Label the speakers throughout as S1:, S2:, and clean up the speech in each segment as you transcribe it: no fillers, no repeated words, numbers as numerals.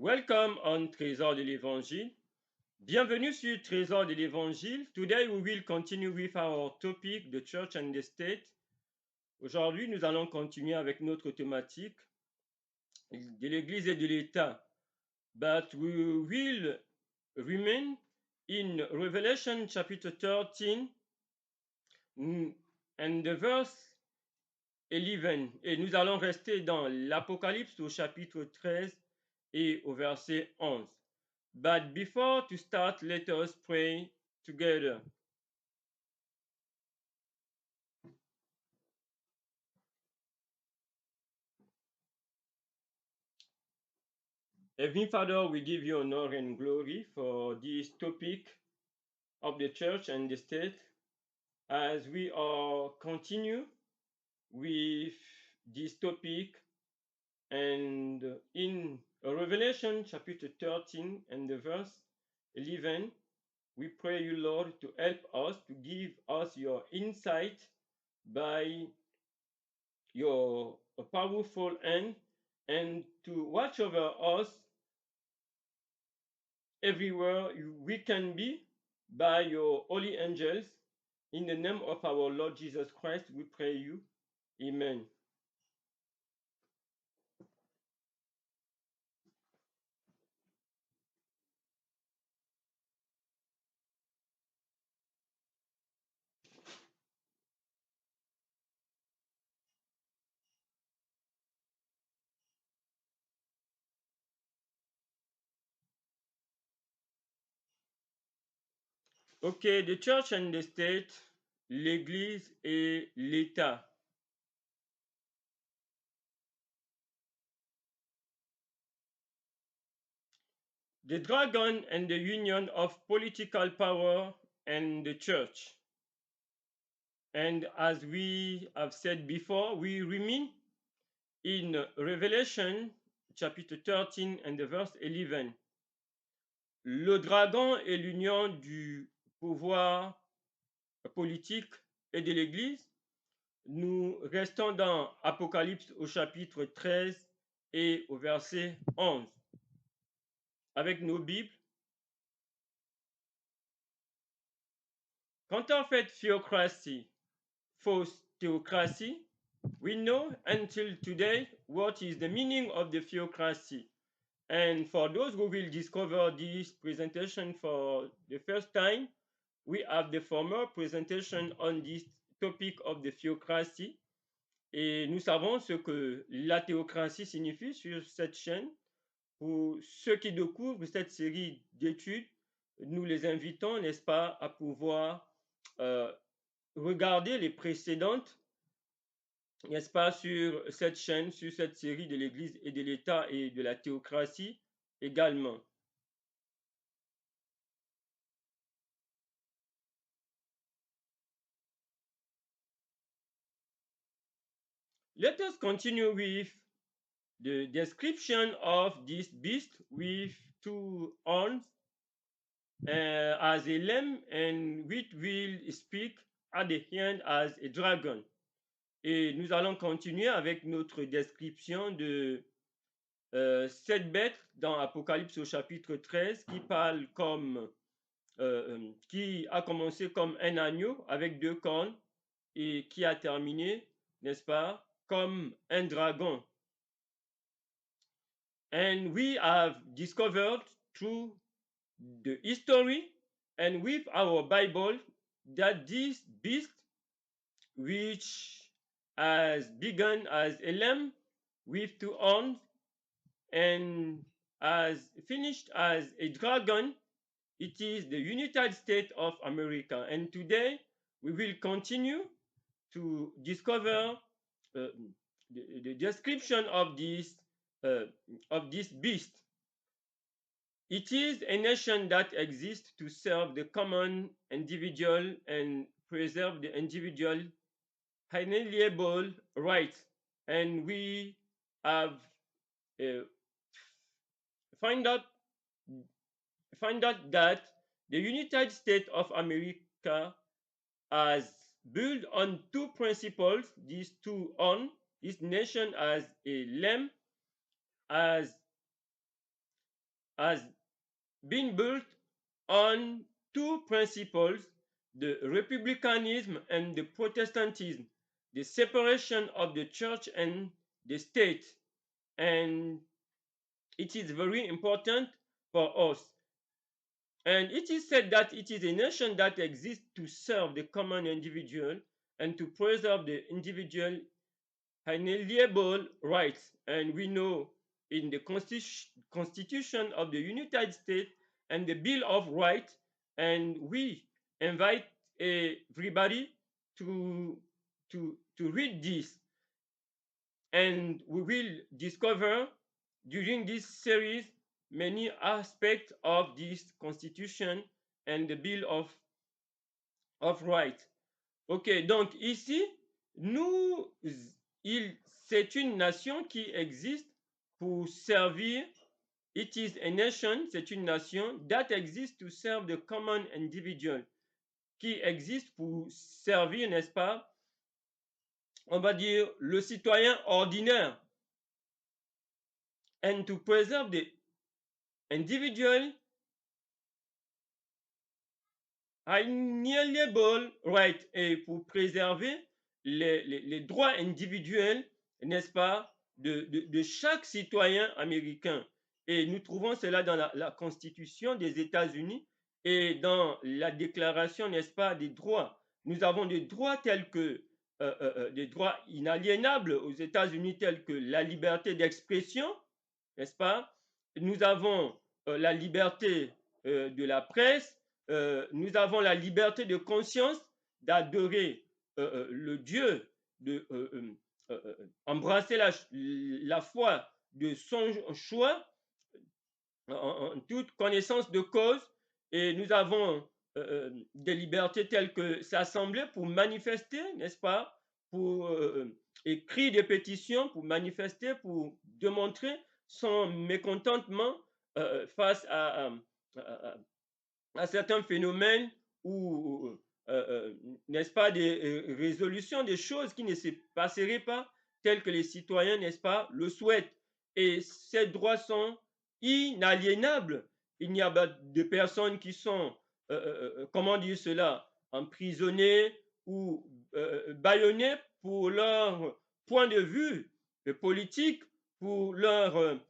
S1: Welcome on Trésor de l'Évangile. Bienvenue sur Trésor de l'Évangile. Today we will continue with our topic, the church and the state. Aujourd'hui, nous allons continuer avec notre thématique de l'Église et de l'État. But we will remain in Revelation chapter 13 and the verse 11. Et nous allons rester dans l'Apocalypse au chapitre 13 et au verset 11. But before to start, let us pray together. Heavenly Father, we give you honor and glory for this topic of the church and the state as we are continue with this topic, and in Revelation chapter 13 and the verse 11, we pray you, Lord, to help us, to give us your insight by your powerful hand, and to watch over us everywhere we can be by your holy angels. In the name of our Lord Jesus Christ, we pray you. Amen. Okay, the church and the state, l'Église et l'État. The dragon and the union of political power and the church. And as we have said before, we remain in Revelation chapitre 13 and the verse 11. Le dragon est l'union du pouvoir politique et de l'Église. Nous restons dans Apocalypse au chapitre 13 et au verset 11. Avec nos Bibles. Quand on fait theocracy, fausse theocracy, we know until today what is the meaning of the theocracy. And for those who will discover this presentation for the first time, we have the former presentation on this topic of the theocracy. Et nous savons ce que la théocratie signifie sur cette chaîne. Pour ceux qui découvrent cette série d'études, nous les invitons, n'est-ce pas, à pouvoir regarder les précédentes, n'est-ce pas, sur cette chaîne, sur cette série de l'Église et de l'État et de la théocratie également. Let us continue with the description of this beast with two horns as a lamb and which will speak at the end as a dragon. Et nous allons continuer avec notre description de cette bête dans Apocalypse au chapitre 13 qui parle comme, qui a commencé comme un agneau avec deux cornes et qui a terminé, n'est-ce pas, comme un dragon. And we have discovered through the history and with our Bible that this beast, which has begun as a lamb with two horns and has finished as a dragon, it is the United States of America. And today we will continue to discover the description of this beast. It is a nation that exists to serve the common individual and preserve the individual inalienable rights. And we have find out that the United States of America has built on two principles, these two on this nation as a lamb, as has been built on two principles, the republicanism and the Protestantism, the separation of the church and the state. And it is very important for us. And it is said that it is a nation that exists to serve the common individual and to preserve the individual inalienable rights. And we know in the Constitution of the United States and the Bill of Rights, and we invite everybody to read this, and we will discover during this series many aspects of this Constitution and the Bill of Rights. Ok, donc ici, nous, c'est une nation qui existe pour servir. It is a nation, c'est une nation that exists to serve the common individual, qui existe pour servir, n'est-ce pas, on va dire le citoyen ordinaire, and to preserve the individual inalienable right, et pour préserver les droits individuels, n'est-ce pas, de chaque citoyen américain. Et nous trouvons cela dans la Constitution des États-Unis et dans la déclaration, n'est-ce pas, des droits. Nous avons des droits tels que des droits inaliénables aux États-Unis, tels que la liberté d'expression, n'est-ce pas? Nous avons la liberté de la presse, nous avons la liberté de conscience d'adorer le Dieu, de embrasser la foi de son choix en toute connaissance de cause, et nous avons des libertés telles que s'assembler pour manifester, n'est-ce pas, pour écrire des pétitions, pour manifester, pour démontrer son mécontentement face à certains phénomènes ou, n'est-ce pas, des résolutions, des choses qui ne se passeraient pas telles que les citoyens, n'est-ce pas, le souhaitent. Et ces droits sont inaliénables. Il n'y a pas de personnes qui sont, comment dire cela, emprisonnées ou bâillonnées pour leur point de vue politique, pour leur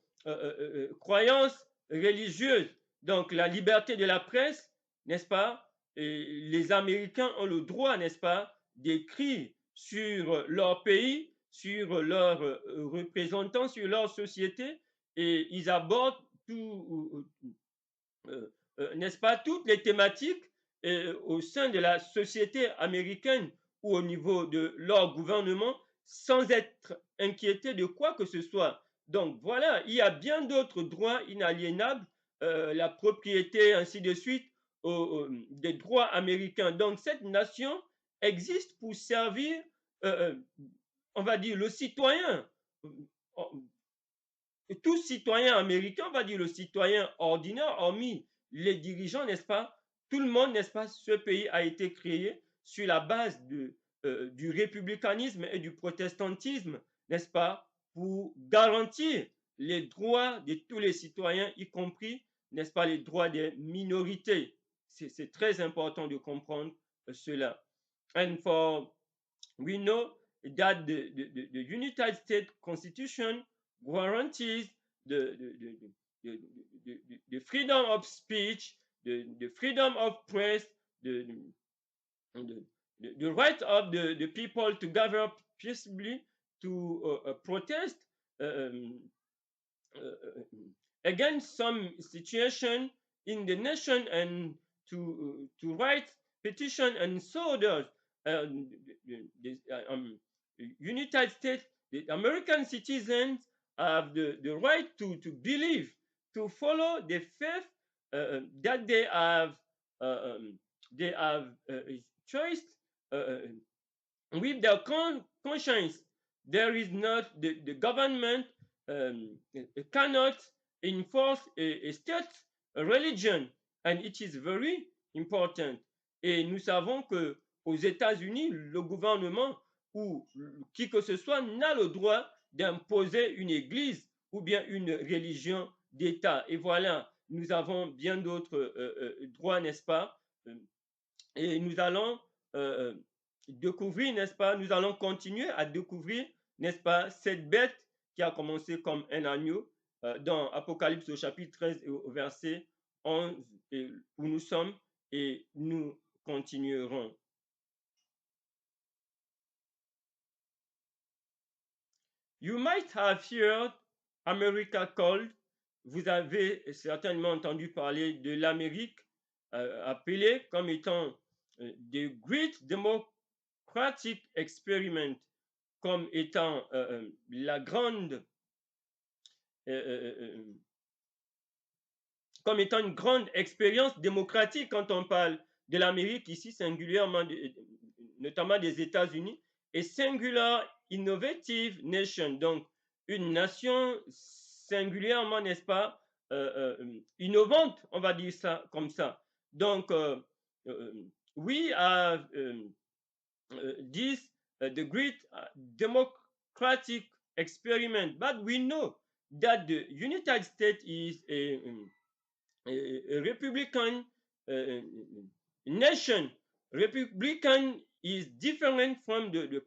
S1: croyance religieuse. Donc la liberté de la presse, n'est-ce pas? Et les Américains ont le droit, n'est-ce pas, d'écrire sur leur pays, sur leurs représentants, sur leur société, et ils abordent tout, n'est-ce pas, toutes les thématiques au sein de la société américaine ou au niveau de leur gouvernement sans être inquiétés de quoi que ce soit. Donc voilà, il y a bien d'autres droits inaliénables, la propriété, ainsi de suite, des droits américains. Donc cette nation existe pour servir, on va dire, le citoyen. Tout citoyen américain, on va dire le citoyen ordinaire, hormis les dirigeants, n'est-ce pas? Tout le monde, n'est-ce pas? Ce pays a été créé sur la base du républicanisme et du protestantisme, n'est-ce pas? Pour garantir les droits de tous les citoyens, y compris, n'est-ce pas, les droits des minorités. C'est très important de comprendre cela. And we know that the United States Constitution guarantees the freedom of speech, the freedom of press, the right of the people to gather peaceably, to protest against some situation in the nation, and to write petition and so others. The United States, the American citizens have the right to believe, to follow the faith that they have choice with their conscience. There is not the government cannot enforce a state religion, and it is very important. Et nous savons que aux États-Unis, le gouvernement ou qui que ce soit n'a le droit d'imposer une église ou bien une religion d'État. Et voilà, nous avons bien d'autres droits, n'est-ce pas? Et nous allons découvrir, n'est-ce pas? Nous allons continuer à découvrir, n'est-ce pas, cette bête qui a commencé comme un agneau dans Apocalypse au chapitre 13 et au verset 11 où nous sommes et nous continuerons. You might have heard America called. Vous avez certainement entendu parler de l'Amérique appelée comme étant the Great Democratic Experiment, comme étant la grande, comme étant une grande expérience démocratique quand on parle de l'Amérique ici singulièrement, notamment des États-Unis, et Singular Innovative Nation, donc une nation singulièrement, n'est-ce pas, innovante, on va dire ça comme ça. Donc, we have this the great democratic experiment, but we know that the United States is a Republican nation. Republican is different from the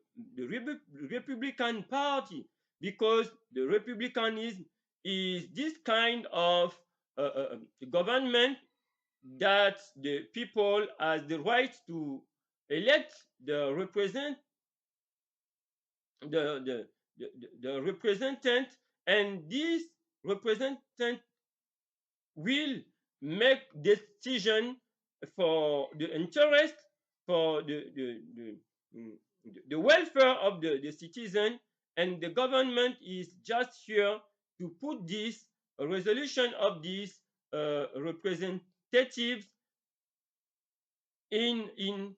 S1: Republican Party because the Republicanism is this kind of government that the people has the right to elect the representant, and this representant will make decision for the interest, for the welfare of the citizen, and the government is just here to put this resolution of these representatives in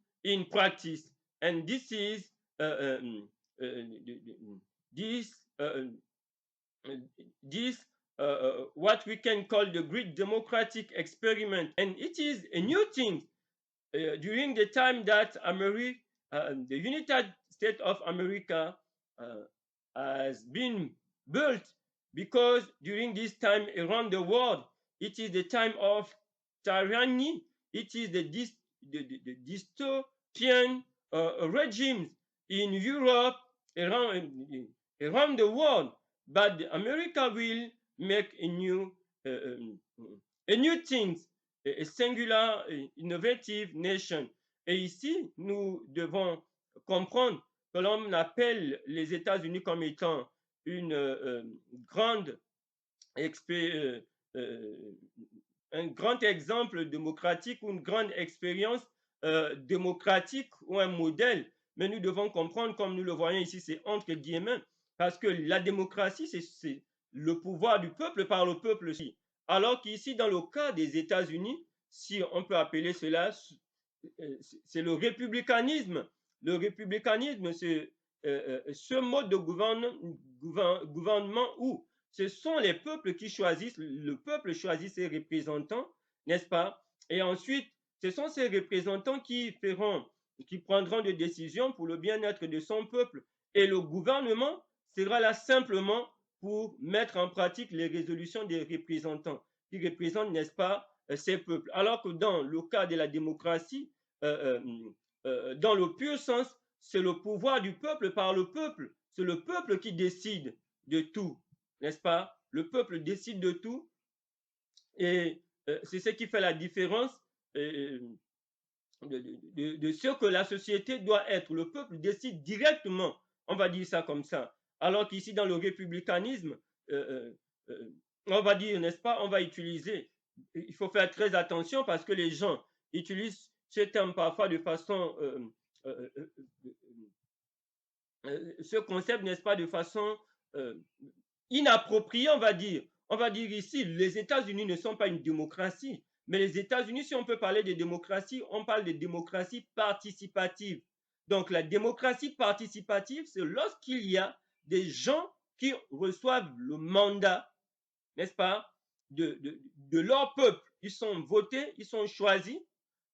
S1: practice. And this is this this what we can call the great democratic experiment, and it is a new thing during the time that America, the United States of America, has been built, because during this time around the world, it is the time of tyranny, it is the dystopian regimes in Europe, around the world, but America will make a new things, a singular, innovative nation. Et ici, nous devons comprendre que l'on appelle les États-Unis comme étant une grande un grand exemple démocratique ou une grande expérience démocratique ou un modèle. Mais nous devons comprendre, comme nous le voyons ici, c'est entre guillemets, parce que la démocratie, c'est le pouvoir du peuple par le peuple aussi. Alors qu'ici, dans le cas des États-Unis, si on peut appeler cela, c'est le républicanisme. Le républicanisme, c'est ce mode de gouvernement où ce sont les peuples qui choisissent, le peuple choisit ses représentants, n'est-ce pas? Et ensuite, ce sont ces représentants qui prendront des décisions pour le bien-être de son peuple. Et le gouvernement sera là simplement pour mettre en pratique les résolutions des représentants qui représentent, n'est-ce pas, ces peuples. Alors que dans le cas de la démocratie, dans le pur sens, c'est le pouvoir du peuple par le peuple. C'est le peuple qui décide de tout, n'est-ce pas? Le peuple décide de tout, et c'est ce qui fait la différence de ce que la société doit être. Le peuple décide directement, on va dire ça comme ça. Alors qu'ici, dans le républicanisme, on va dire, n'est-ce pas, on va utiliser, il faut faire très attention parce que les gens utilisent ce terme parfois de façon, ce concept, n'est-ce pas, de façon inappropriée, on va dire. On va dire ici, les États-Unis ne sont pas une démocratie, mais les États-Unis, si on peut parler de démocratie, on parle de démocratie participative. Donc, la démocratie participative, c'est lorsqu'il y a des gens qui reçoivent le mandat, n'est-ce pas, de leur peuple. Ils sont votés, ils sont choisis.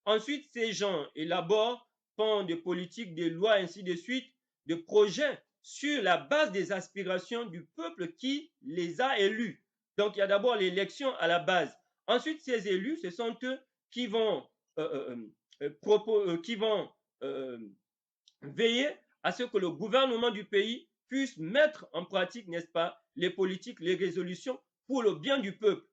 S1: Ensuite, ces gens élaborent, font des politiques, des lois, ainsi de suite, de projets sur la base des aspirations du peuple qui les a élus. Donc, il y a d'abord l'élection à la base. Ensuite, ces élus, ce sont eux qui vont, qui vont veiller à ce que le gouvernement du pays puisse mettre en pratique, n'est-ce pas, les politiques, les résolutions pour le bien du peuple.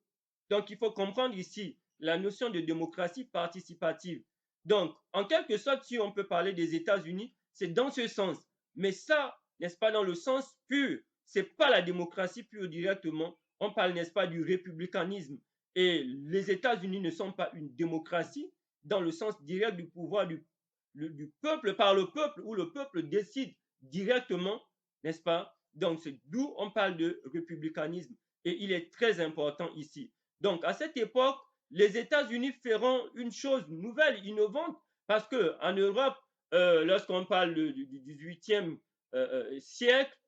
S1: Donc, il faut comprendre ici la notion de démocratie participative. Donc, en quelque sorte, si on peut parler des États-Unis, c'est dans ce sens. Mais ça, n'est-ce pas, dans le sens pur, c'est pas la démocratie pure directement. On parle, n'est-ce pas, du républicanisme. Et les États-Unis ne sont pas une démocratie dans le sens direct du pouvoir du peuple par le peuple, où le peuple décide directement, n'est-ce pas? Donc, c'est d'où on parle de républicanisme. Et il est très important ici. Donc, à cette époque, les États-Unis feront une chose nouvelle, innovante, parce qu'en Europe, lorsqu'on parle du 18e siècle,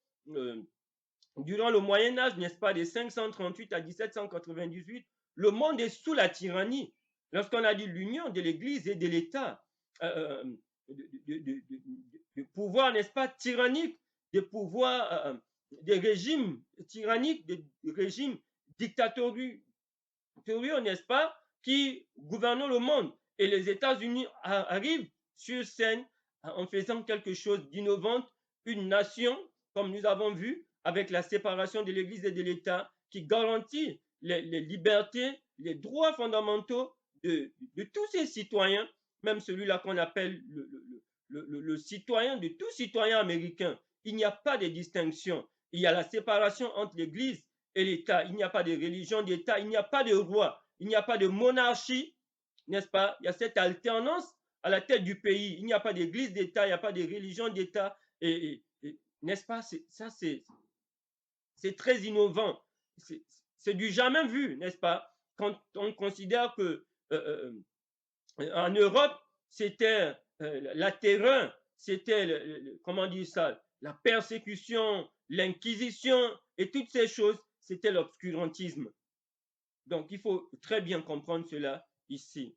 S1: durant le Moyen Âge, n'est-ce pas, de 538 à 1798, le monde est sous la tyrannie. Lorsqu'on a dit l'union de l'Église et de l'État, de pouvoir, n'est-ce pas, tyrannique, des pouvoirs, des régimes tyranniques, des régimes dictatoriaux, n'est-ce pas, qui gouvernent le monde. Et les États-Unis arrivent sur scène en faisant quelque chose d'innovant, une nation, comme nous avons vu, avec la séparation de l'Église et de l'État, qui garantit les libertés, les droits fondamentaux de tous ces citoyens, même celui-là qu'on appelle le citoyen, de tout citoyen américain. Il n'y a pas de distinction. Il y a la séparation entre l'Église et l'État. Il n'y a pas de religion d'État, il n'y a pas de roi, il n'y a pas de monarchie, n'est-ce pas? Il y a cette alternance à la tête du pays. Il n'y a pas d'église d'État, il n'y a pas de religion d'État. N'est-ce pas? Ça, c'est très innovant. C'est du jamais vu, n'est-ce pas? Quand on considère que en Europe, c'était la terreur, c'était, comment dire ça, la persécution, l'inquisition et toutes ces choses, c'était l'obscurantisme. Donc, il faut très bien comprendre cela ici.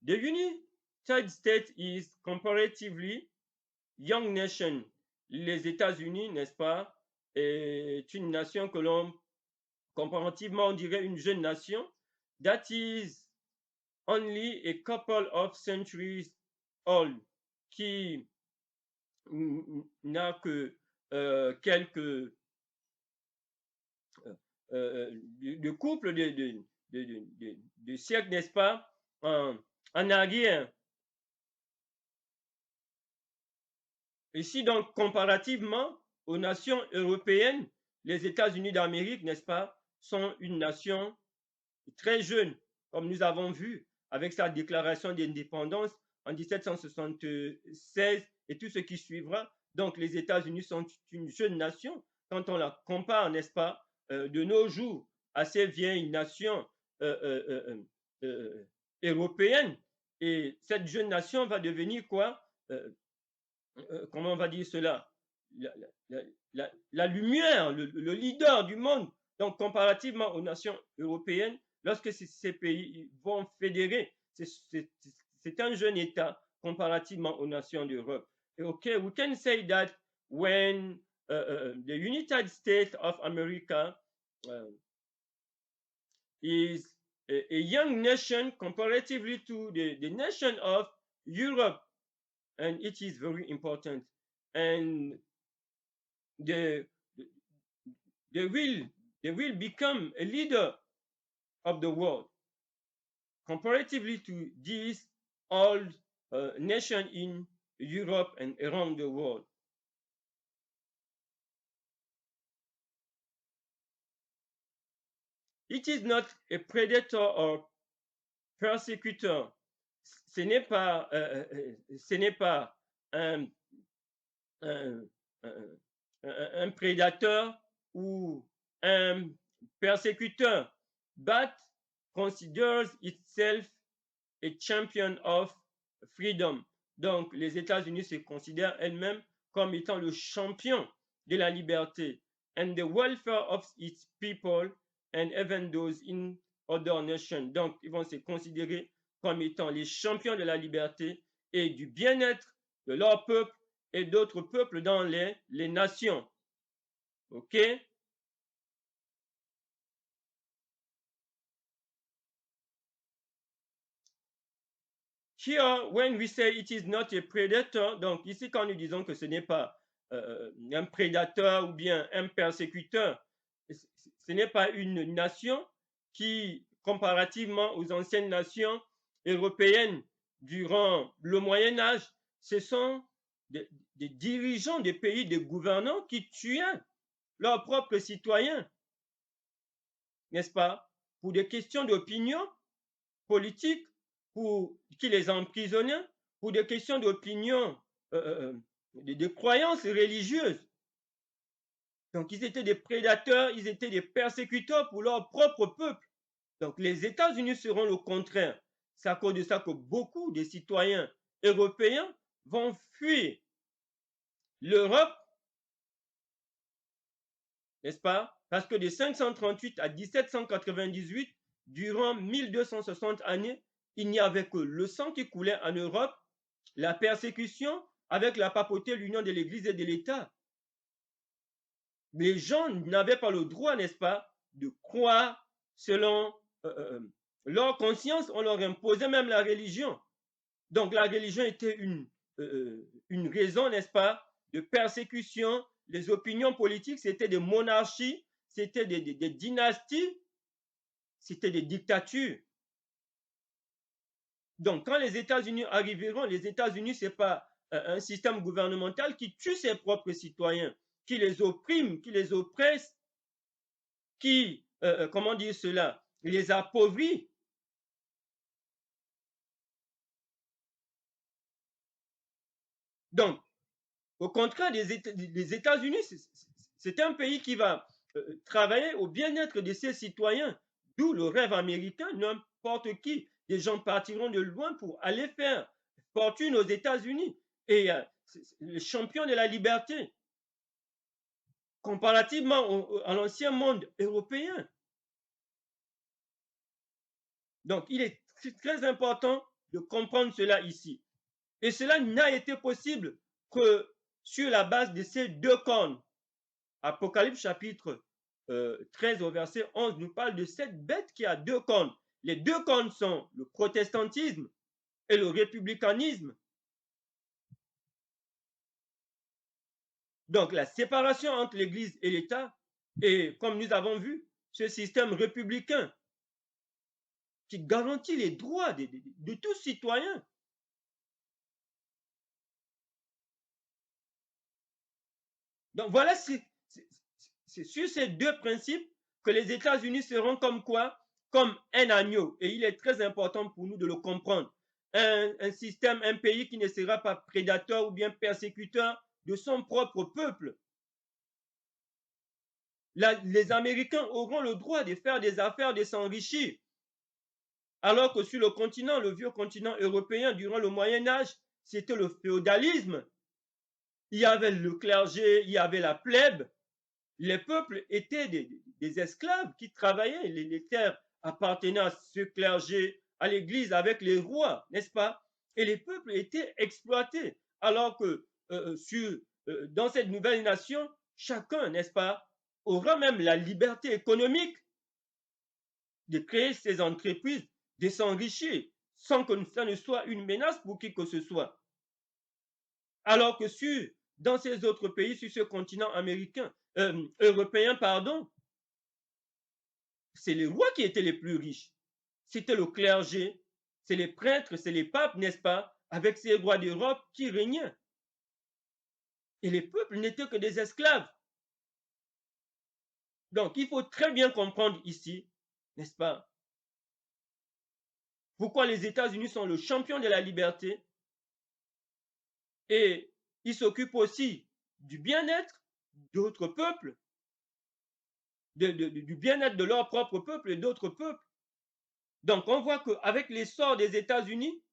S1: The United States is comparatively young nation. Les États-Unis, n'est-ce pas, est une nation que l'on, comparativement, on dirait une jeune nation. That is only a couple of centuries old, qui n'a que quelques de couple de siècles, n'est-ce pas, en arrière. Ici, donc, comparativement aux nations européennes, les États-Unis d'Amérique, n'est-ce pas, sont une nation très jeune, comme nous avons vu avec sa déclaration d'indépendance en 1776 et tout ce qui suivra. Donc, les États-Unis sont une jeune nation quand on la compare, n'est-ce pas, de nos jours à ces vieilles nations européennes. Et cette jeune nation va devenir quoi? Comment on va dire cela? La lumière, le leader du monde. Donc, comparativement aux nations européennes, lorsque ces pays vont fédérer, c'est un jeune État comparativement aux nations d'Europe. Okay, we can say that when the United States of America is a young nation comparatively to the nation of Europe, and it is very important. And they, they will they will become a leader of the world comparatively to these old nation in Europe and around the world. It is not a predator or persecutor. Ce n'est pas un, un, un prédateur ou un persécuteur, but considers itself a champion of freedom. Donc, les États-Unis se considèrent elles-mêmes comme étant le champion de la liberté and the welfare of its people and even those in other nations. Donc, ils vont se considérer comme étant les champions de la liberté et du bien-être de leur peuple et d'autres peuples dans les nations. Okay? Here, when we say it is not a predator, donc ici quand nous disons que ce n'est pas un prédateur ou bien un persécuteur, ce n'est pas une nation qui, comparativement aux anciennes nations européennes durant le Moyen Âge, ce sont des dirigeants des pays, des gouvernants qui tuaient leurs propres citoyens, n'est-ce pas, pour des questions d'opinion politique, pour qui les emprisonnaient, pour des questions d'opinion, de croyances religieuses. Donc, ils étaient des prédateurs, ils étaient des persécuteurs pour leur propre peuple. Donc, les États-Unis seront le contraire. C'est à cause de ça que beaucoup de citoyens européens vont fuir l'Europe, n'est-ce pas? Parce que de 538 à 1798, durant 1260 années, il n'y avait que le sang qui coulait en Europe, la persécution avec la papauté, l'union de l'Église et de l'État. Les gens n'avaient pas le droit, n'est-ce pas, de croire selon leur conscience. On leur imposait même la religion. Donc la religion était une raison, n'est-ce pas, de persécution. Les opinions politiques, c'était des monarchies, c'était des dynasties, c'était des dictatures. Donc quand les États-Unis arriveront, les États-Unis, ce n'est pas un système gouvernemental qui tue ses propres citoyens, qui les opprime, qui les oppresse, qui, comment dire cela, les appauvrit. Donc, au contraire des États-Unis, c'est un pays qui va travailler au bien-être de ses citoyens, d'où le rêve américain, n'importe qui. Des gens partiront de loin pour aller faire fortune aux États-Unis. Et le champion de la liberté, comparativement à l'ancien monde européen. Donc, il est très important de comprendre cela ici. Et cela n'a été possible que sur la base de ces deux cornes. Apocalypse chapitre 13 au verset 11 nous parle de cette bête qui a deux cornes. Les deux cornes sont le protestantisme et le républicanisme. Donc la séparation entre l'Église et l'État, et comme nous avons vu, ce système républicain qui garantit les droits de tous citoyens. Donc voilà, c'est sur ces deux principes que les États-Unis seront comme quoi? Comme un agneau. Et il est très important pour nous de le comprendre. Un système, un pays qui ne sera pas prédateur ou bien persécuteur de son propre peuple. Les Américains auront le droit de faire des affaires, de s'enrichir. Alors que sur le continent, le vieux continent européen, durant le Moyen Âge, c'était le féodalisme. Il y avait le clergé, il y avait la plèbe. Les peuples étaient des esclaves qui travaillaient. Les terres appartenaient à ce clergé, à l'église avec les rois, n'est-ce pas? Et les peuples étaient exploités. Alors que dans cette nouvelle nation, chacun, n'est-ce pas, aura même la liberté économique de créer ses entreprises, de s'enrichir, sans que ça ne soit une menace pour qui que ce soit. Alors que dans ces autres pays, sur ce continent américain, européen, pardon, c'est les rois qui étaient les plus riches. C'était le clergé, c'est les prêtres, c'est les papes, n'est-ce pas, avec ces rois d'Europe qui régnaient. Et les peuples n'étaient que des esclaves. Donc, il faut très bien comprendre ici, n'est-ce pas, pourquoi les États-Unis sont le champion de la liberté et ils s'occupent aussi du bien-être d'autres peuples, du bien-être de leur propre peuple et d'autres peuples. Donc, on voit qu'avec l'essor des États-Unis,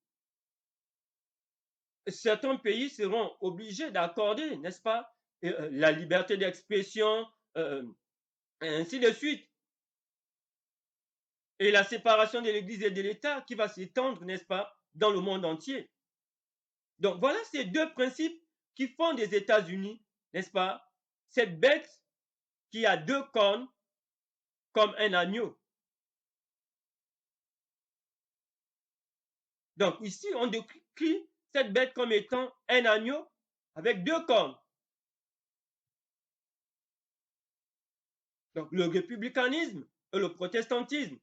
S1: certains pays seront obligés d'accorder, n'est-ce pas, la liberté d'expression, et ainsi de suite. Et la séparation de l'Église et de l'État qui va s'étendre, n'est-ce pas, dans le monde entier. Donc, voilà ces deux principes qui font des États-Unis, n'est-ce pas, cette bête qui a 2 cornes comme un agneau. Donc ici, on décrit cette bête comme étant un agneau avec 2 cornes. Donc le républicanisme et le protestantisme.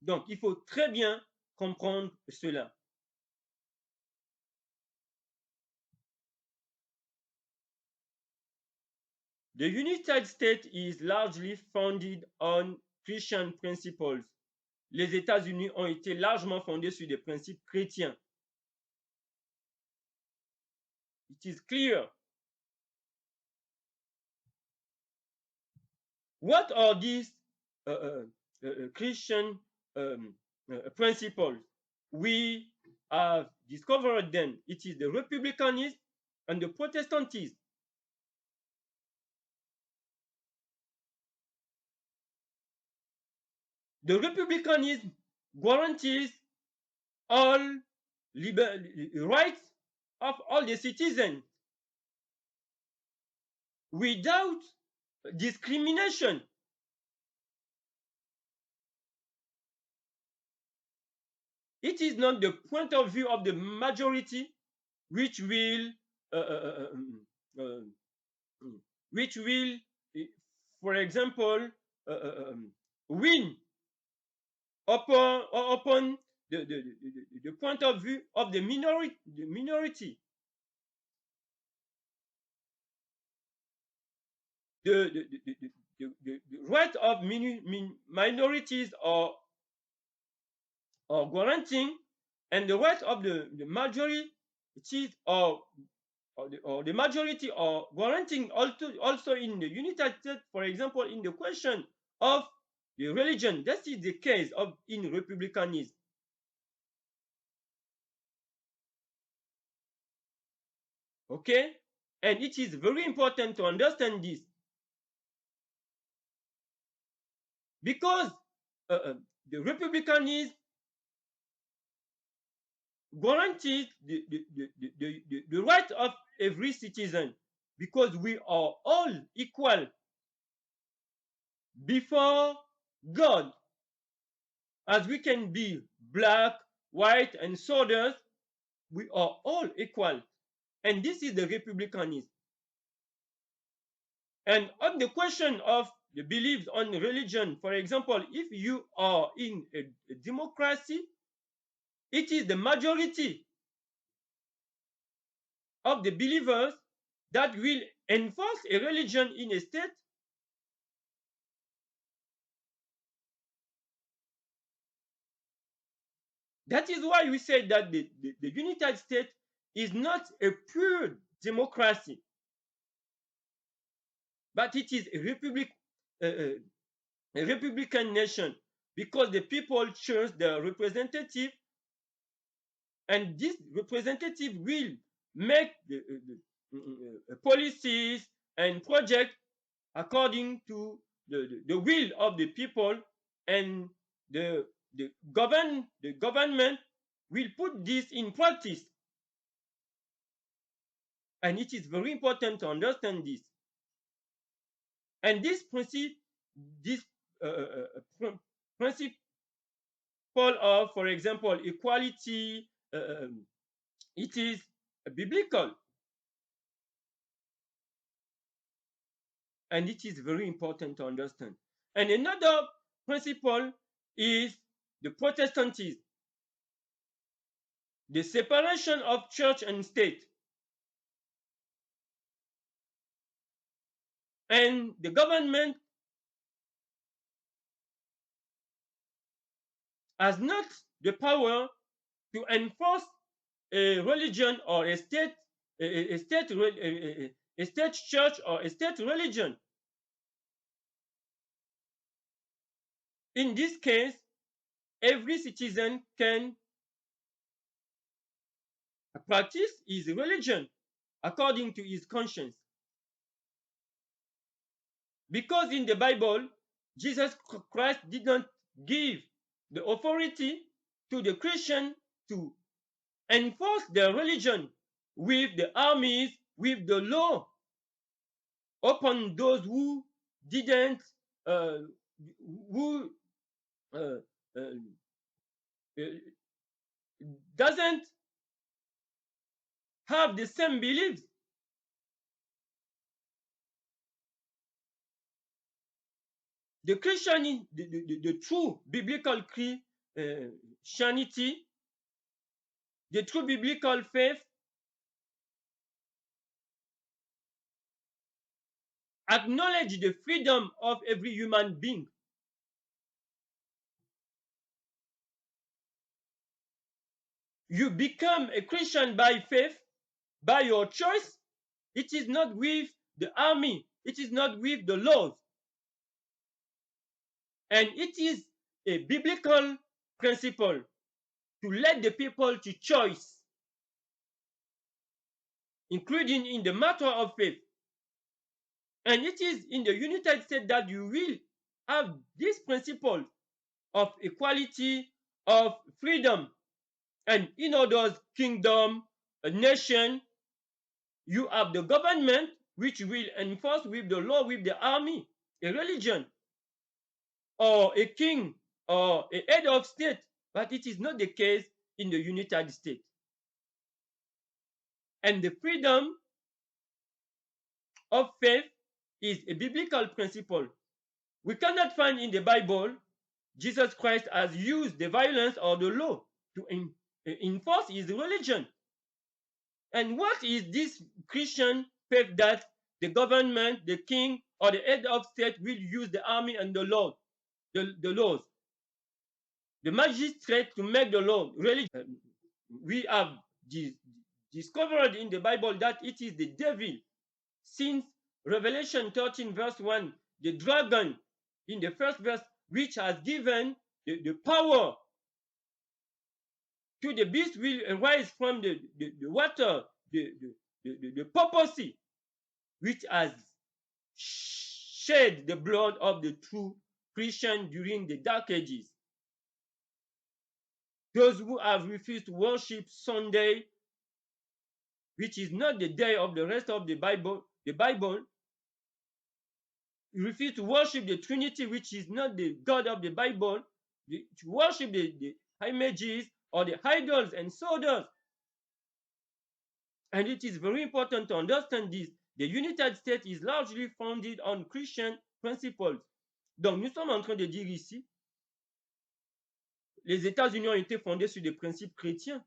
S1: Donc il faut très bien comprendre cela. The United States is largely founded on Christian principles. Les États-Unis ont été largement fondés sur des principes chrétiens. It is clear. What are these Christian principles? We have discovered them. It is the republicanism and the Protestantism. The republicanism guarantees all rights of all the citizens without discrimination. It is not the point of view of the majority which will which will, for example, win upon the point of view of the minority. The right of minorities are guaranteeing, and the right of the majority or the majority are guaranteeing also in the United States, for example, in the question of the religion. That is the case of in republicanism. Okay? And it is very important to understand this. Because the republicanism guarantees the right of every citizen, because we are all equal before God, as we can be black, white, and others. We are all equal, and this is the republicanism. And on the question of the beliefs on religion, for example, if you are in a democracy, it is the majority of the believers that will enforce a religion in a state. That is why we say that the United States is not a pure democracy, but it is a republican nation, because the people choose their representative, and this representative will make the policies and projects according to the will of the people, and the government will put this in practice. And it is very important to understand this. And this principle of, for example, equality, it is biblical. And it is very important to understand. And another principle is the Protestantism, the separation of church and state. And the government has not the power to enforce a religion or a state church or a state religion. In this case, every citizen can practice his religion according to his conscience. Because in the Bible, Jesus Christ did not give the authority to the Christian to enforce their religion with the armies, with the law upon those who didn't, who doesn't have the same beliefs. The Christianity, the true biblical Christianity, the true biblical faith acknowledge the freedom of every human being. You become a Christian by faith, by your choice. It is not with the army. It is not with the laws. And it is a biblical principle to let the people to choice, including in the matter of faith. And it is in the United States that you will have this principle of equality, of freedom. And in others, kingdom, a nation, you have the government which will enforce with the law, with the army, a religion, or a king, or a head of state. But it is not the case in the United States. And the freedom of faith is a biblical principle. We cannot find in the Bible Jesus Christ has used the violence or the law to enforce his religion. And what is this Christian faith that the government, the king, or the head of state will use the army and the law, the laws, the magistrate to make the law religion? We have discovered in the Bible that it is the devil. Since Revelation 13 verse 1, the dragon in the first verse, which has given the power to the beast, will arise from the water, the papacy, which has shed the blood of the true Christian during the Dark Ages. Those who have refused to worship Sunday, which is not the day of the rest of the Bible, refuse to worship the Trinity, which is not the God of the Bible, to worship the images or the idols and so does. And it is very important to understand this. The United States is largely founded on Christian principles. Donc, nous sommes en train de dire ici, les États-Unis ont été fondés sur des principes chrétiens.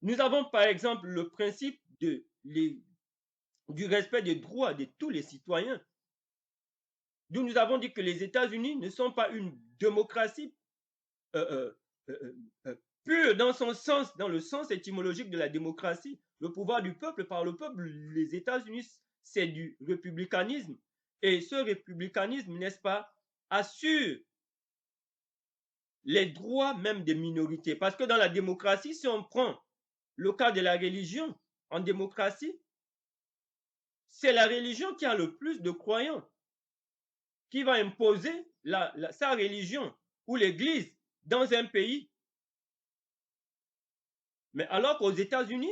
S1: Nous avons par exemple le principe du respect des droits de tous les citoyens. D'où nous avons dit que les États-Unis ne sont pas une démocratie pure dans son sens, dans le sens étymologique de la démocratie, le pouvoir du peuple par le peuple. Les États-Unis, c'est du républicanisme. Et ce républicanisme, n'est-ce pas, assure les droits même des minorités. Parce que dans la démocratie, si on prend le cas de la religion, en démocratie, c'est la religion qui a le plus de croyants, qui va imposer sa religion ou l'Église dans un pays. Mais alors qu'aux États-Unis,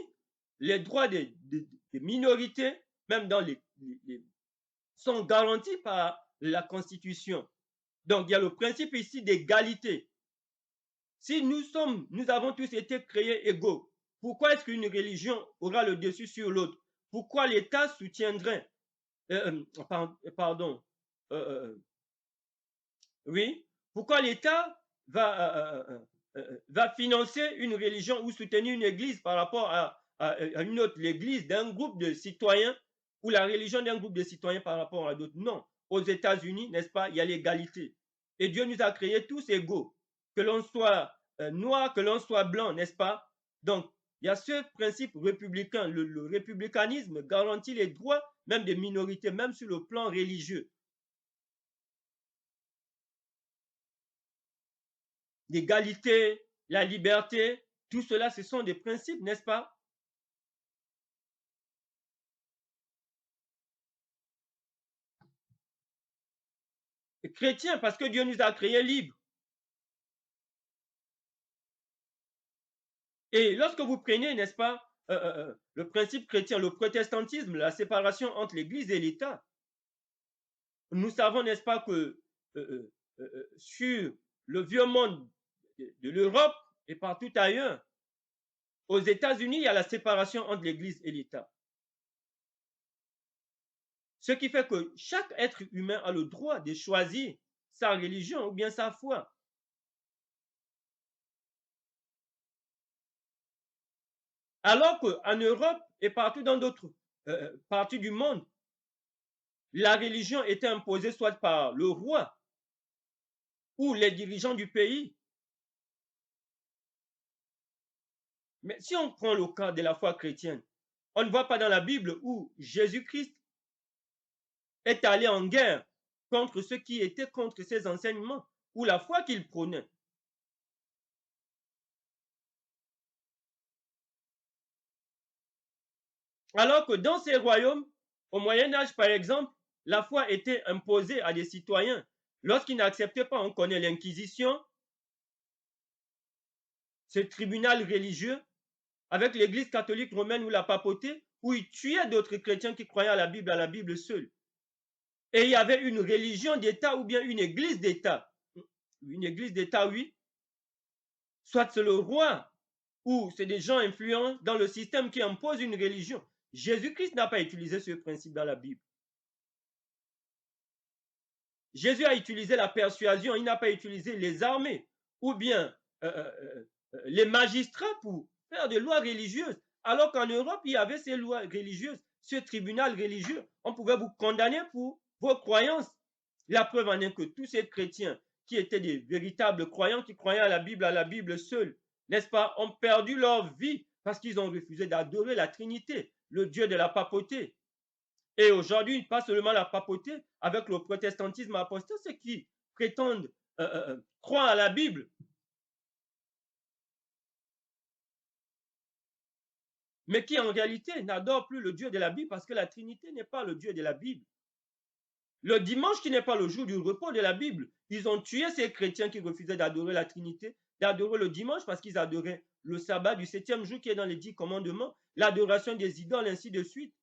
S1: les droits des minorités, même dans sont garantis par la Constitution. Donc, il y a le principe ici d'égalité. Si nous avons tous été créés égaux, pourquoi est-ce qu'une religion aura le dessus sur l'autre? Pourquoi l'État soutiendrait, oui, pourquoi l'État va financer une religion ou soutenir une église par rapport à une autre, l'église d'un groupe de citoyens ou la religion d'un groupe de citoyens par rapport à d'autres? Non. Aux États-Unis, n'est-ce pas, il y a l'égalité. Et Dieu nous a créés tous égaux, que l'on soit noir, que l'on soit blanc, n'est-ce pas? Donc, il y a ce principe républicain. Le républicanisme garantit les droits même des minorités, même sur le plan religieux. L'égalité, la liberté, tout cela, ce sont des principes, n'est-ce pas? Chrétiens, parce que Dieu nous a créés libres. Et lorsque vous prenez, n'est-ce pas, le principe chrétien, le protestantisme, la séparation entre l'Église et l'État. Nous savons, n'est-ce pas, que sur le vieux monde de l'Europe et partout ailleurs, aux États-Unis, il y a la séparation entre l'Église et l'État. Ce qui fait que chaque être humain a le droit de choisir sa religion ou bien sa foi. Alors qu'en Europe et partout dans d'autres parties du monde, la religion était imposée soit par le roi ou les dirigeants du pays. Mais si on prend le cas de la foi chrétienne, on ne voit pas dans la Bible où Jésus-Christ est allé en guerre contre ceux qui étaient contre ses enseignements ou la foi qu'il prônait. Alors que dans ces royaumes, au Moyen Âge par exemple, la foi était imposée à des citoyens. Lorsqu'ils n'acceptaient pas, on connaît l'Inquisition, ce tribunal religieux avec l'Église catholique romaine ou la papauté, où ils tuaient d'autres chrétiens qui croyaient à la Bible seule. Et il y avait une religion d'État ou bien une église d'État. Une église d'État, oui. Soit c'est le roi ou c'est des gens influents dans le système qui imposent une religion. Jésus-Christ n'a pas utilisé ce principe dans la Bible. Jésus a utilisé la persuasion, il n'a pas utilisé les armées ou bien les magistrats pour faire des lois religieuses. Alors qu'en Europe, il y avait ces lois religieuses, ce tribunal religieux. On pouvait vous condamner pour vos croyances. La preuve en est que tous ces chrétiens qui étaient des véritables croyants, qui croyaient à la Bible seule, n'est-ce pas, ont perdu leur vie parce qu'ils ont refusé d'adorer la Trinité, le Dieu de la papauté. Et aujourd'hui, pas seulement la papauté, avec le protestantisme apostat, ceux qui prétendent croire à la Bible, mais qui en réalité n'adorent plus le Dieu de la Bible parce que la Trinité n'est pas le Dieu de la Bible. Le dimanche, qui n'est pas le jour du repos de la Bible, ils ont tué ces chrétiens qui refusaient d'adorer la Trinité, d'adorer le dimanche parce qu'ils adoraient le sabbat du 7e jour qui est dans les 10 commandements, l'adoration des idoles, ainsi de suite.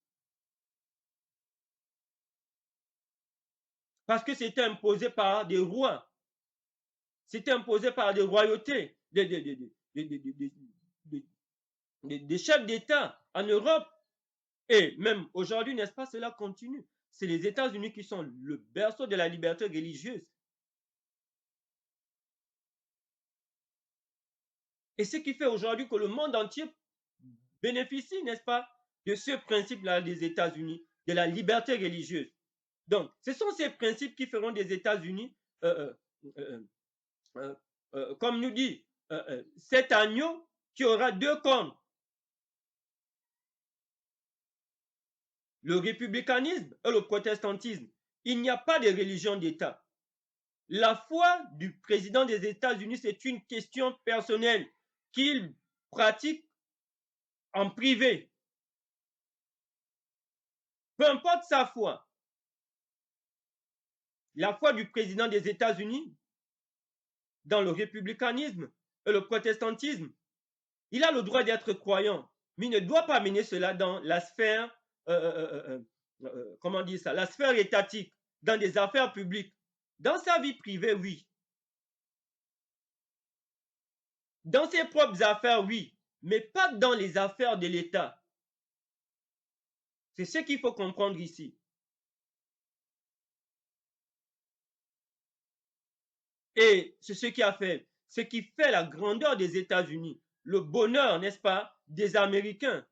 S1: Parce que c'était imposé par des rois, c'était imposé par des royautés, des chefs d'État en Europe. Et même aujourd'hui, n'est-ce pas, cela continue. C'est les États-Unis qui sont le berceau de la liberté religieuse. Et ce qui fait aujourd'hui que le monde entier bénéficie, n'est-ce pas, de ce principe-là des États-Unis, de la liberté religieuse. Donc, ce sont ces principes qui feront des États-Unis, comme nous dit, cet agneau qui aura deux cornes. Le républicanisme et le protestantisme, il n'y a pas de religion d'État. La foi du président des États-Unis, c'est une question personnelle qu'il pratique en privé. Peu importe sa foi. La foi du président des États-Unis, dans le républicanisme et le protestantisme, il a le droit d'être croyant, mais il ne doit pas mener cela dans la sphère, comment dire ça, la sphère étatique, dans des affaires publiques. Dans sa vie privée, oui. Dans ses propres affaires, oui, mais pas dans les affaires de l'État. C'est ce qu'il faut comprendre ici. Et c'est ce qui fait la grandeur des États-Unis, le bonheur, n'est-ce pas, des Américains.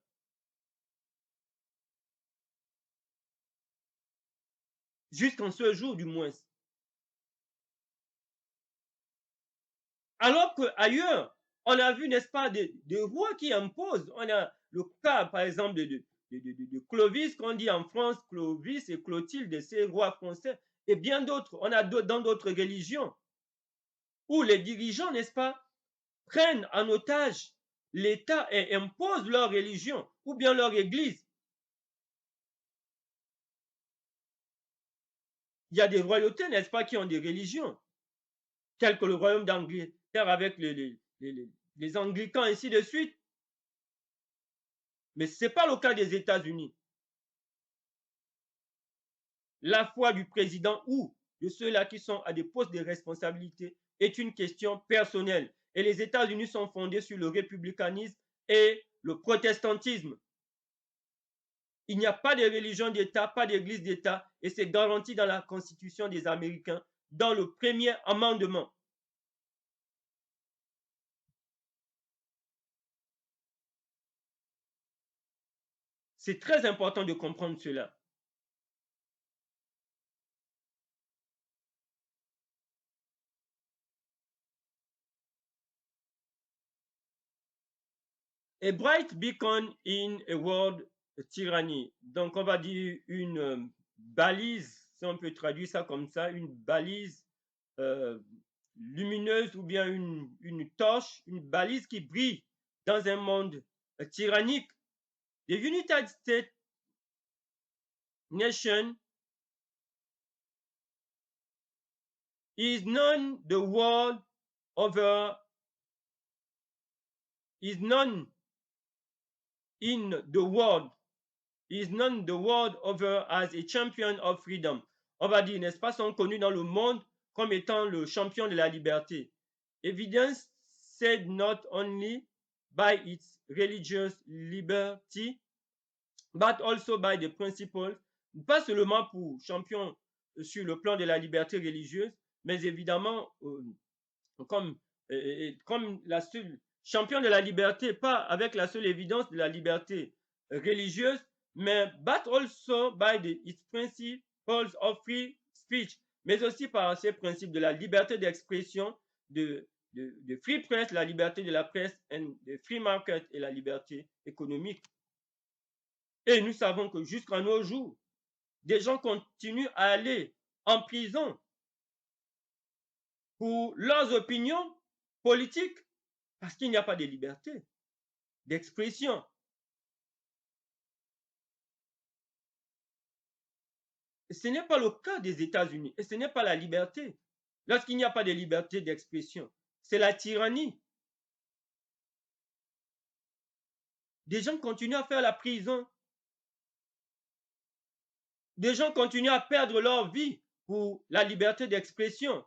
S1: Jusqu'en ce jour, du moins. Alors qu'ailleurs, on a vu, n'est-ce pas, des rois qui imposent. On a le cas, par exemple, de Clovis, qu'on dit en France, Clovis et Clotilde, ces rois français, et bien d'autres. On a dans d'autres religions où les dirigeants, n'est-ce pas, prennent en otage l'État et imposent leur religion ou bien leur église. Il y a des royautés, n'est-ce pas, qui ont des religions, telles que le royaume d'Angleterre avec les anglicans, ainsi de suite. Mais ce n'est pas le cas des États-Unis. La foi du président ou de ceux-là qui sont à des postes de responsabilité est une question personnelle. Et les États-Unis sont fondés sur le républicanisme et le protestantisme. Il n'y a pas de religion d'État, pas d'église d'État, et c'est garanti dans la Constitution des Américains, dans le premier amendement. C'est très important de comprendre cela. A bright beacon in a world tyranny. Donc, on va dire une balise, si on peut traduire ça comme ça, une balise euh, lumineuse ou bien une torche, une balise qui brille dans un monde tyrannique. The United States nation is known the world over, is known in the world, is known the world over as a champion of freedom. On va dire, n'est-ce pas, sont connus dans le monde comme étant le champion de la liberté. Evidence said not only by its religious liberty, but also by the principles, pas seulement pour champion sur le plan de la liberté religieuse, mais évidemment comme, comme la seule champion de la liberté, pas avec la seule évidence de la liberté religieuse, mais but also by its principles of free speech, mais aussi par ces principes de la liberté d'expression, de free press, la liberté de la presse, and de free market et la liberté économique. Et nous savons que jusqu'à nos jours, des gens continuent à aller en prison pour leurs opinions politiques parce qu'il n'y a pas de liberté d'expression. Ce n'est pas le cas des États-Unis et ce n'est pas la liberté. Lorsqu'il n'y a pas de liberté d'expression, c'est la tyrannie. Des gens continuent à faire la prison. Des gens continuent à perdre leur vie pour la liberté d'expression.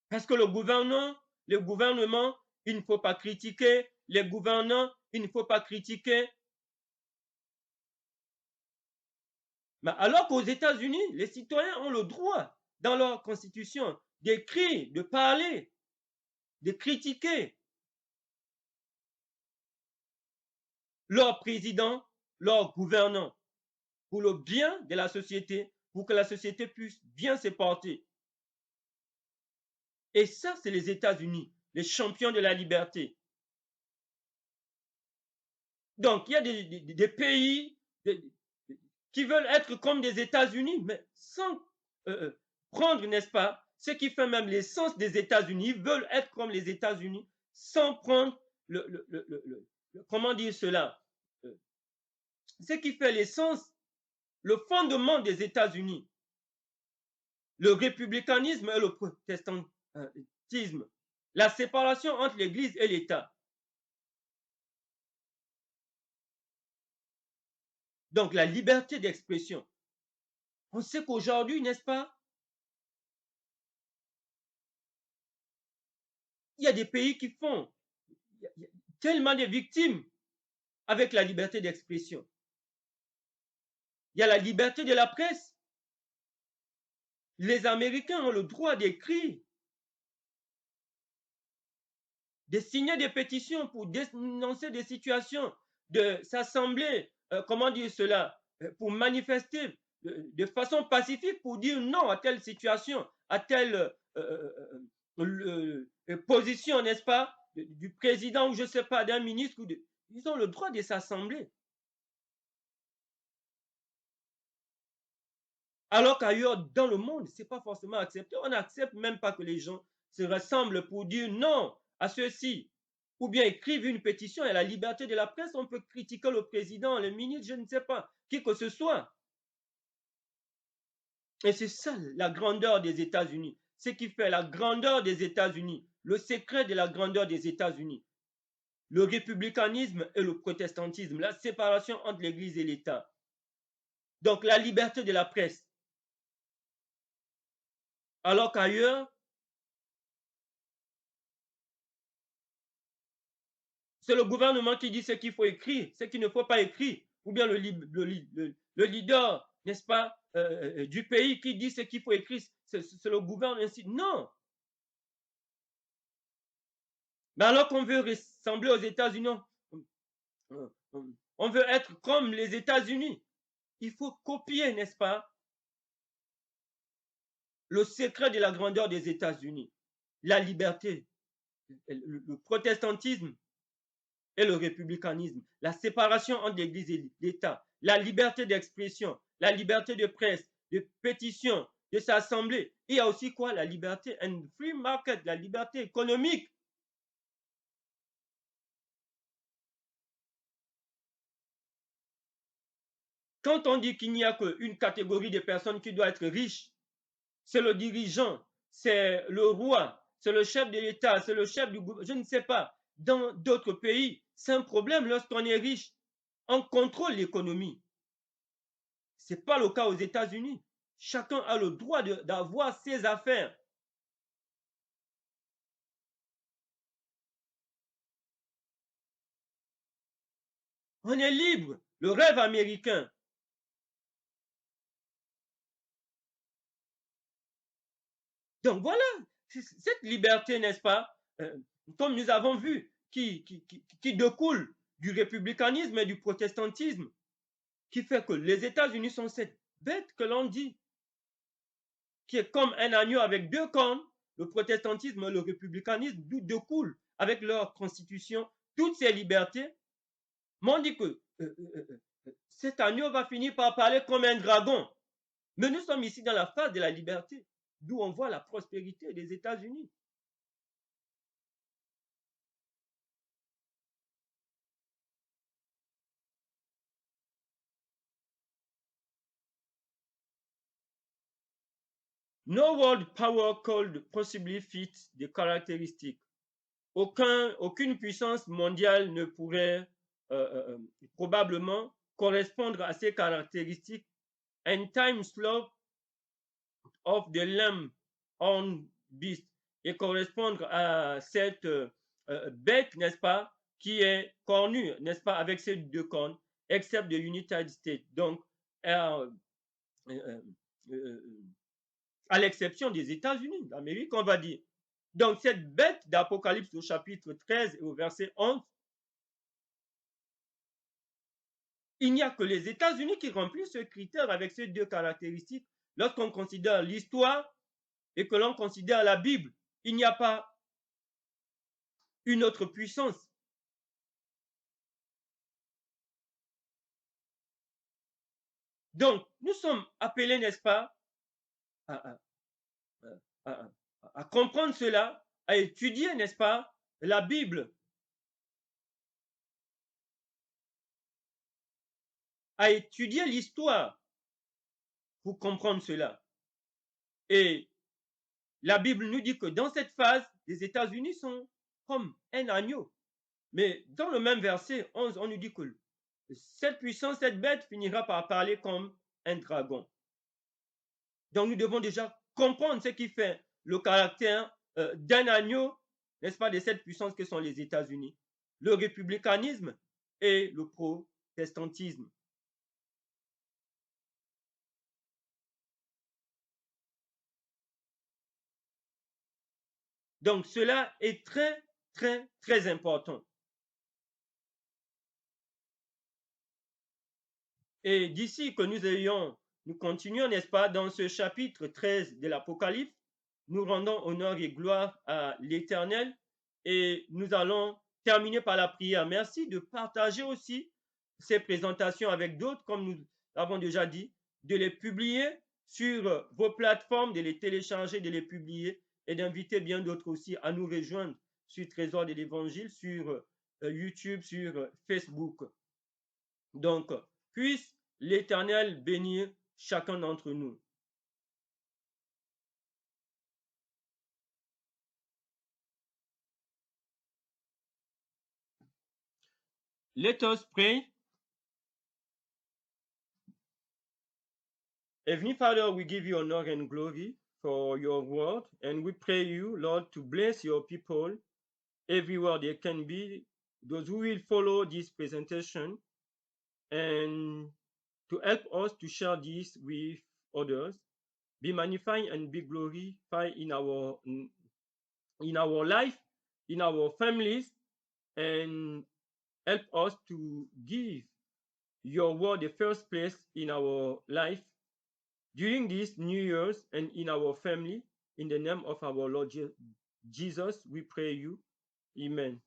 S1: Parce que le gouvernement, il ne faut pas critiquer. Les gouvernants, il ne faut pas critiquer. Mais alors qu'aux États-Unis, les citoyens ont le droit, dans leur constitution, d'écrire, de parler, de critiquer leur président, leur gouvernant, pour le bien de la société, pour que la société puisse bien se porter. Et ça, c'est les États-Unis, les champions de la liberté. Donc, il y a des pays qui veulent être comme des États-Unis, mais sans prendre, n'est-ce pas, ce qui fait même l'essence des États-Unis, ils veulent être comme les États-Unis, sans prendre comment dire cela, ce qui fait l'essence, le fondement des États-Unis, le républicanisme et le protestantisme, la séparation entre l'Église et l'État. Donc la liberté d'expression. On sait qu'aujourd'hui, n'est-ce pas, il y a des pays qui font tellement de victimes avec la liberté d'expression. Il y a la liberté de la presse. Les Américains ont le droit d'écrire, de signer des pétitions pour dénoncer des situations, de s'assembler, comment dire cela, pour manifester de façon pacifique pour dire non à telle situation, à telle position, n'est-ce pas, du président ou je ne sais pas, d'un ministre. Ils ont le droit de s'assembler. Alors qu'ailleurs dans le monde, ce n'est pas forcément accepté. On n'accepte même pas que les gens se rassemblent pour dire non à ceux-ci. Ou bien écrivent une pétition et la liberté de la presse, on peut critiquer le président, le ministre, je ne sais pas, qui que ce soit. Et c'est ça la grandeur des États-Unis. Ce qui fait la grandeur des États-Unis, le secret de la grandeur des États-Unis. le républicanisme et le protestantisme, la séparation entre l'Église et l'État. Donc la liberté de la presse. Alors qu'ailleurs, c'est le gouvernement qui dit ce qu'il faut écrire, ce qu'il ne faut pas écrire, ou bien le leader, n'est-ce pas, du pays qui dit ce qu'il faut écrire, c'est le gouvernement ainsi. Non. Mais alors qu'on veut ressembler aux États-Unis, on veut être comme les États-Unis. Il faut copier, n'est-ce pas, le secret de la grandeur des États-Unis, la liberté, le protestantisme et le républicanisme, la séparation entre l'Église et l'État, la liberté d'expression, la liberté de presse, de pétition, de s'assembler. Il y a aussi quoi? La liberté, and free market, la liberté économique. Quand on dit qu'il n'y a qu'une catégorie de personnes qui doit être riche, c'est le dirigeant, c'est le roi, c'est le chef de l'État, c'est le chef du gouvernement, je ne sais pas. Dans d'autres pays, c'est un problème lorsqu'on est riche. On contrôle l'économie. Ce n'est pas le cas aux États-Unis. Chacun a le droit d'avoir ses affaires. On est libre. Le rêve américain. Donc voilà, cette liberté, n'est-ce pas, comme nous avons vu, qui découle du républicanisme et du protestantisme, qui fait que les États-Unis sont cette bête que l'on dit, qui est comme un agneau avec deux cornes, le protestantisme et le républicanisme, d'où découlent avec leur constitution toutes ces libertés. Mais on dit que cet agneau va finir par parler comme un dragon. Mais nous sommes ici dans la phase de la liberté, d'où on voit la prospérité des États-Unis. No world power could possibly fit the characteristics. Aucune puissance mondiale ne pourrait probablement correspondre à ces caractéristiques. And time slope of the lamb on beast, et correspondre à cette bête, n'est-ce pas, qui est cornue, n'est-ce pas, avec ces deux cornes, except the United States. Donc, euh, euh, euh, à l'exception des États-Unis d'Amérique, on va dire. Donc, cette bête d'Apocalypse au chapitre 13 et au verset 11, il n'y a que les États-Unis qui remplissent ce critère avec ces deux caractéristiques. Lorsqu'on considère l'histoire et que l'on considère la Bible, il n'y a pas une autre puissance. Donc, nous sommes appelés, n'est-ce pas, à, à, à, à comprendre cela, à étudier, n'est-ce pas, la Bible, à étudier l'histoire pour comprendre cela. Et la Bible nous dit que dans cette phase, les États-Unis sont comme un agneau. Mais dans le même verset 11, on nous dit que cette puissance, cette bête finira par parler comme un dragon. Donc nous devons déjà comprendre ce qui fait le caractère d'un agneau, n'est-ce pas, de cette puissance que sont les États-Unis, le républicanisme et le protestantisme. Donc cela est très, très, très important. Et d'ici que nous continuons, n'est-ce pas, dans ce chapitre 13 de l'Apocalypse, nous rendons honneur et gloire à l'Éternel et nous allons terminer par la prière. Merci de partager aussi ces présentations avec d'autres, comme nous l'avons déjà dit, de les publier sur vos plateformes, de les télécharger, de les publier et d'inviter bien d'autres aussi à nous rejoindre sur Trésor de l'Évangile, sur YouTube, sur Facebook. Donc, puisse l'Éternel bénir chacun d'entre nous. Let us pray. Heavenly Father, we give you honor and glory for your word, and we pray you, Lord, to bless your people everywhere they can be, those who will follow this presentation, and to help us to share this with others. Be magnified and be glorified in our life, in our families, and help us to give your word the first place in our life during these New Year's and in our family. In the name of our Lord Jesus, we pray you. Amen.